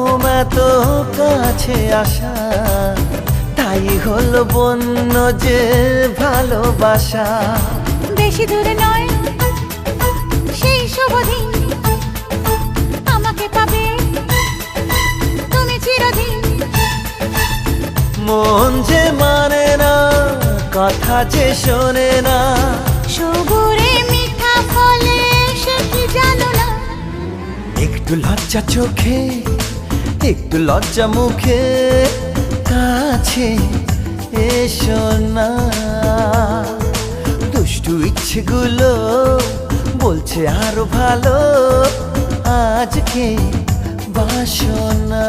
ঘুম এত কাছে আসা, তাই হলো বন্য যে ভালোবাসা। বেশি দূরে নয় সেই শুভ দিন, আমাকে পাবে তুমি চিরদিন। মন যে মানে না, কথা যে শোনে না, সবুরে মিঠা ফলে সে কি জানো না। একটু লজ্জা চোখে একটু লজ্জা মুখে, কাছে এসো না। দুষ্টু ইচ্ছেগুলো বলছে আরো ভালো, আজকে বাসনা।